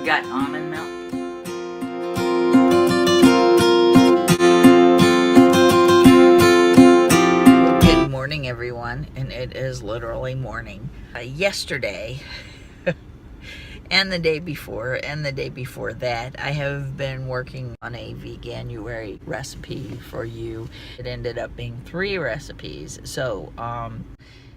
Got almond milk? Good morning, everyone, and it is literally morning. Yesterday and the day before and the day before that, I have been working on a Veganuary recipe for you. It ended up being 3 recipes. So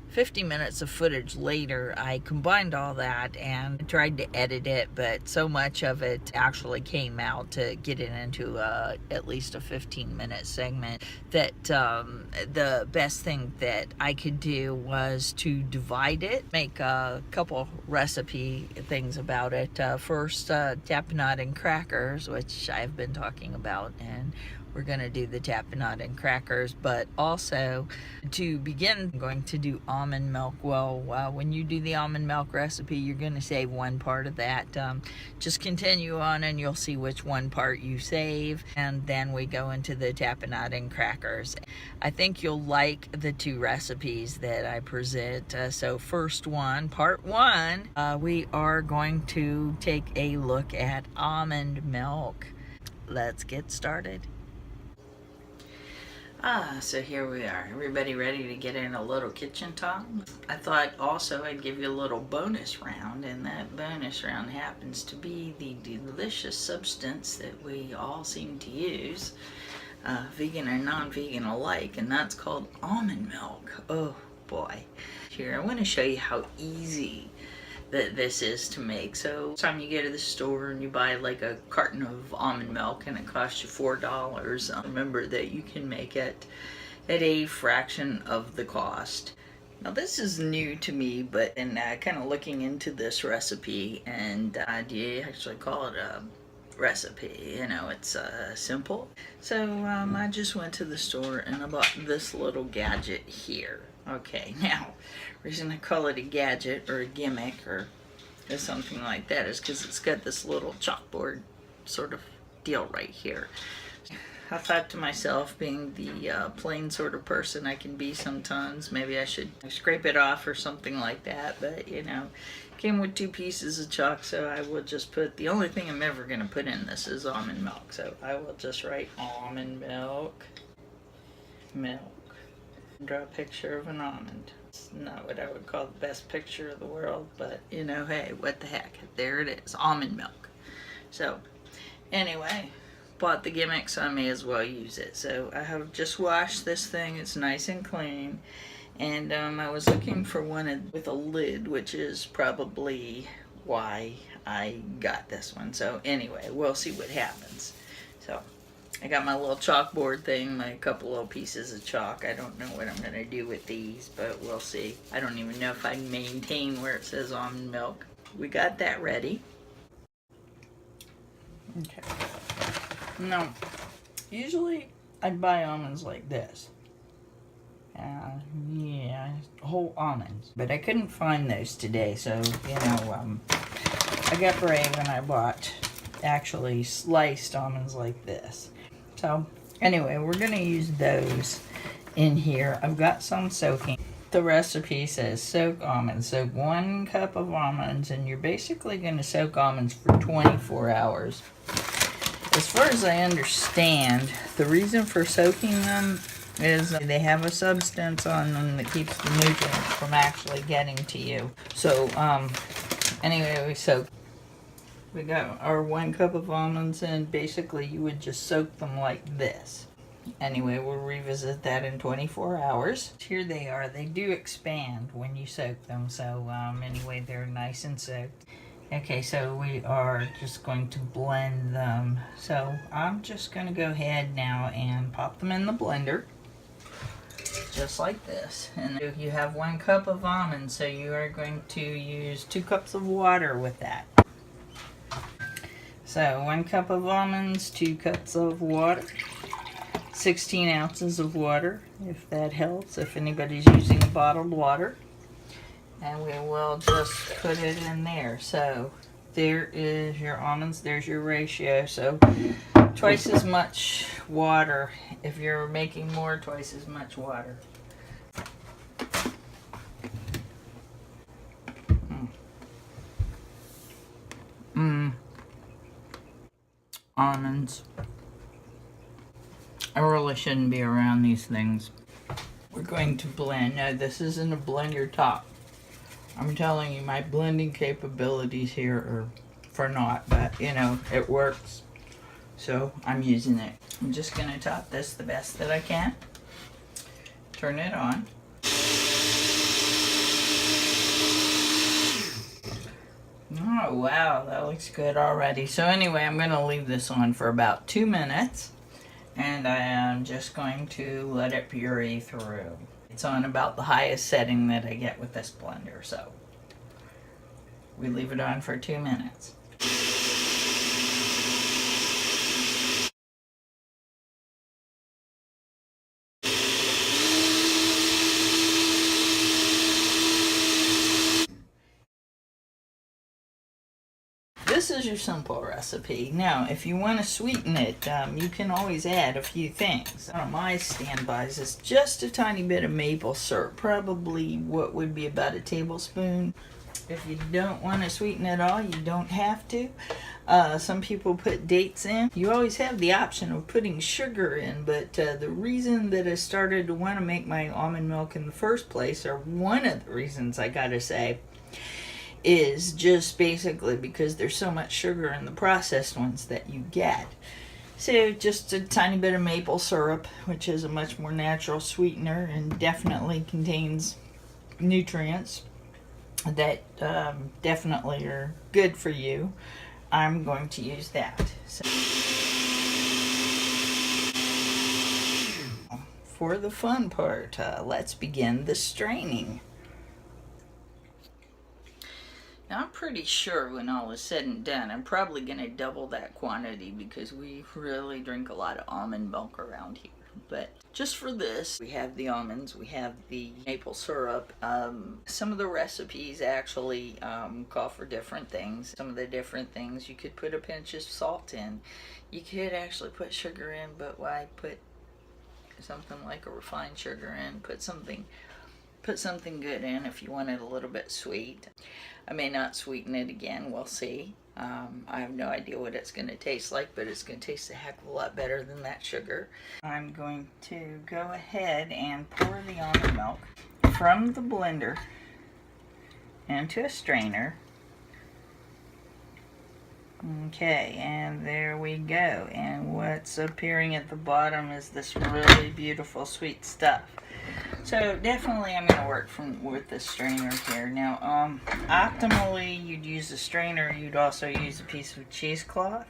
50 minutes of footage later, I combined all that and tried to edit it, but so much of it actually came out to get it into at least a 15-minute segment that the best thing that I could do was to divide it, make a couple recipe things about it. First, tapenade and crackers, which I've been talking about, and we're going to do the tapenade and crackers, but also to begin, I'm going to do almond milk. Well, when you do the almond milk recipe, you're going to save one part of that. Just continue on and you'll see which one part you save, and then we go into the tapenade and crackers. I think you'll like the 2 recipes that I present. So first one, part 1, we are going to take a look at almond milk. Let's get started. So here we are. Everybody ready to get in a little kitchen talk? I thought also I'd give you a little bonus round, and that bonus round happens to be the delicious substance that we all seem to use, vegan and non-vegan alike, and that's called almond milk. Oh boy. Here, I want to show you how easy that this is to make. So time you go to the store and you buy like a carton of almond milk and it costs you $4, remember that you can make it at a fraction of the cost. Now this is new to me, but in kind of looking into this recipe, and do you actually call it a recipe? You know, it's simple. So I just went to the store and I bought this little gadget here. Okay, now, reason I call it a gadget or a gimmick or something like that is because it's got this little chalkboard sort of deal right here. I thought to myself, being the plain sort of person I can be sometimes, maybe I should scrape it off or something like that, but you know, came with 2 pieces of chalk, so I will just put, the only thing I'm ever going to put in this is almond milk, so I will just write almond milk, draw a picture of an almond. It's not what I would call the best picture of the world, but you know, hey, what the heck, there it is, almond milk. So anyway, bought the gimmick, so I may as well use it. So I have just washed this thing, it's nice and clean, and I was looking for one with a lid, which is probably why I got this one. So anyway, we'll see what happens. So I got my little chalkboard thing, my couple little pieces of chalk. I don't know what I'm going to do with these, but we'll see. I don't even know if I maintain where it says almond milk. We got that ready. Okay. Now, usually I'd buy almonds like this. Yeah, whole almonds. But I couldn't find those today, so, you know, I got brave and I bought actually sliced almonds like this. So anyway, we're going to use those in here. I've got some soaking. The recipe says soak almonds. Soak 1 cup of almonds, and you're basically going to soak almonds for 24 hours. As far as I understand, the reason for soaking them is they have a substance on them that keeps the nutrients from actually getting to you. So anyway, we soak. We got our 1 cup of almonds, and basically you would just soak them like this. Anyway, we'll revisit that in 24 hours. Here they are. They do expand when you soak them, so anyway, they're nice and soaked. Okay, so we are just going to blend them. So I'm just going to go ahead now and pop them in the blender, just like this. And you have 1 cup of almonds, so you are going to use 2 cups of water with that. So 1 cup of almonds, 2 cups of water, 16 ounces of water, if that helps, if anybody's using bottled water. And we will just put it in there. So there is your almonds, there's your ratio. So twice as much water. If you're making more, twice as much water. almonds. I really shouldn't be around these things. We're going to blend. No, this isn't a blender top. I'm telling you, my blending capabilities here are for naught, but you know, it works. So I'm using it. I'm just gonna top this the best that I can. Turn it on. Oh wow, that looks good already. So anyway, I'm gonna leave this on for about 2 minutes. And I am just going to let it puree through. It's on about the highest setting that I get with this blender, so we leave it on for 2 minutes. This is your simple recipe. Now, if you want to sweeten it, you can always add a few things. One of my standbys is just a tiny bit of maple syrup, probably what would be about a tablespoon. If you don't want to sweeten it all, you don't have to. Some people put dates in. You always have the option of putting sugar in, but the reason that I started to want to make my almond milk in the first place, or one of the reasons I gotta say, is just basically because there's so much sugar in the processed ones that you get. So just a tiny bit of maple syrup, which is a much more natural sweetener and definitely contains nutrients that definitely are good for you. I'm going to use that. So, for the fun part, let's begin the straining. Now, I'm pretty sure when all is said and done, I'm probably going to double that quantity because we really drink a lot of almond milk around here. But just for this, we have the almonds, we have the maple syrup. Some of the recipes actually call for different things. Some of the different things, you could put a pinch of salt in. You could actually put sugar in, but why put something like a refined sugar in? Put something good in if you want it a little bit sweet. I may not sweeten it again, we'll see. I have no idea what it's going to taste like, but it's going to taste a heck of a lot better than that sugar. I'm going to go ahead and pour the almond milk from the blender into a strainer. Okay, and there we go. And what's appearing at the bottom is this really beautiful sweet stuff. So definitely I'm going to work with the strainer here. Now, optimally you'd use a strainer. You'd also use a piece of cheesecloth.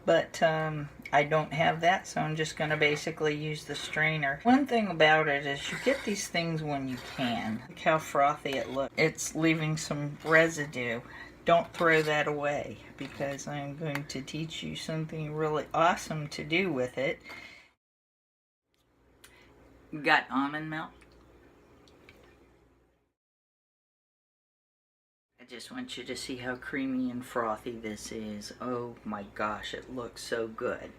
But I don't have that, so I'm just going to basically use the strainer. One thing about it is you get these things when you can. Look how frothy it looks. It's leaving some residue. Don't throw that away because I'm going to teach you something really awesome to do with it. Got almond milk. I just want you to see how creamy and frothy this is. Oh my gosh, it looks so good.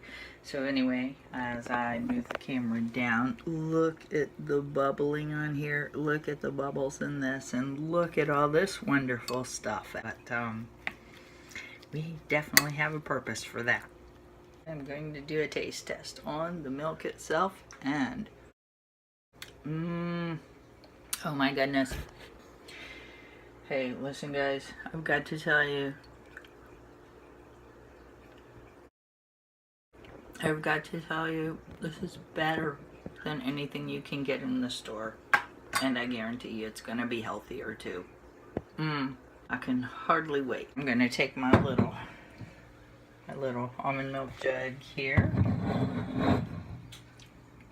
So anyway, as I move the camera down, look at the bubbling on here. Look at the bubbles in this, and look at all this wonderful stuff. But we definitely have a purpose for that. I'm going to do a taste test on the milk itself, and oh my goodness. Hey, listen guys, I've got to tell you. This is better than anything you can get in the store. And I guarantee you it's going to be healthier too. I can hardly wait. I'm going to take my little almond milk jug here.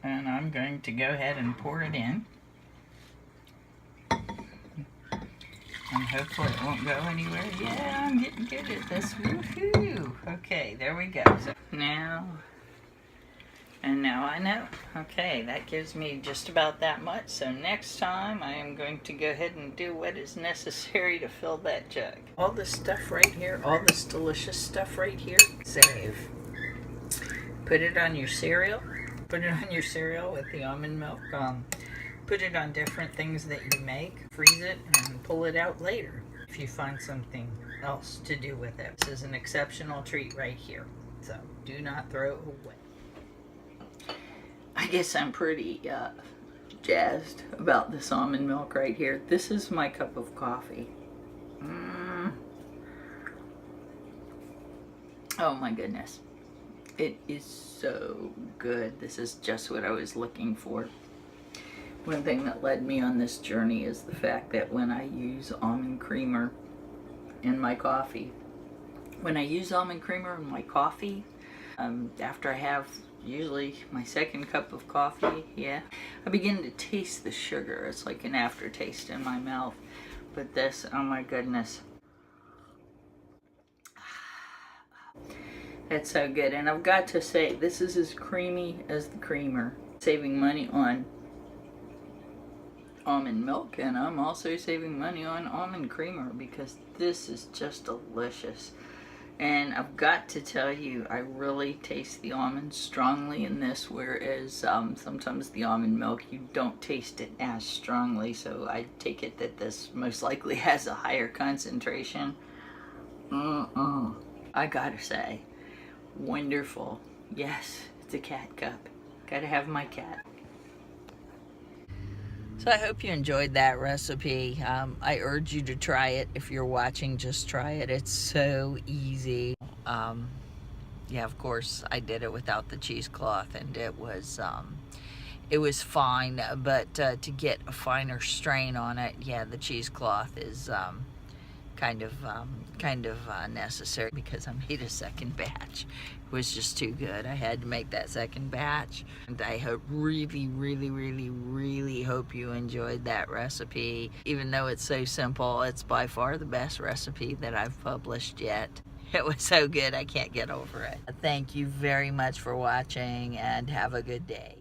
And I'm going to go ahead and pour it in. And hopefully it won't go anywhere. Yeah, I'm getting good at this. Woohoo! Okay, there we go. So now I know. Okay, that gives me just about that much. So next time I am going to go ahead and do what is necessary to fill that jug. All this stuff right here, all this delicious stuff right here, save. Put it on your cereal. Put it on your cereal with the almond milk. Put it on different things that you make, freeze it, and pull it out later if you find something else to do with it. This is an exceptional treat right here. So do not throw it away. I guess I'm pretty jazzed about this almond milk right here. This is my cup of coffee. Oh my goodness. It is so good. This is just what I was looking for. One thing that led me on this journey is the fact that when I use almond creamer in my coffee, after I have usually my second cup of coffee, I begin to taste the sugar. It's like an aftertaste in my mouth. But this, oh my goodness. It's so good. And I've got to say, this is as creamy as the creamer. Saving money on almond milk, and I'm also saving money on almond creamer because this is just delicious. And I've got to tell you, I really taste the almonds strongly in this, whereas sometimes the almond milk, you don't taste it as strongly. So I take it that this most likely has a higher concentration. I gotta say, wonderful. Yes, it's a cat cup. Gotta have my cat. So I hope you enjoyed that recipe. I urge you to try it. If you're watching, just try it. It's so easy. Yeah, of course, I did it without the cheesecloth, and it was fine. But to get a finer strain on it, yeah, the cheesecloth is kind of necessary because I made a second batch. It was just too good. I had to make that second batch, and I really hope you enjoyed that recipe. Even though it's so simple, it's by far the best recipe that I've published yet. It was so good, I can't get over it. Thank you very much for watching, and have a good day.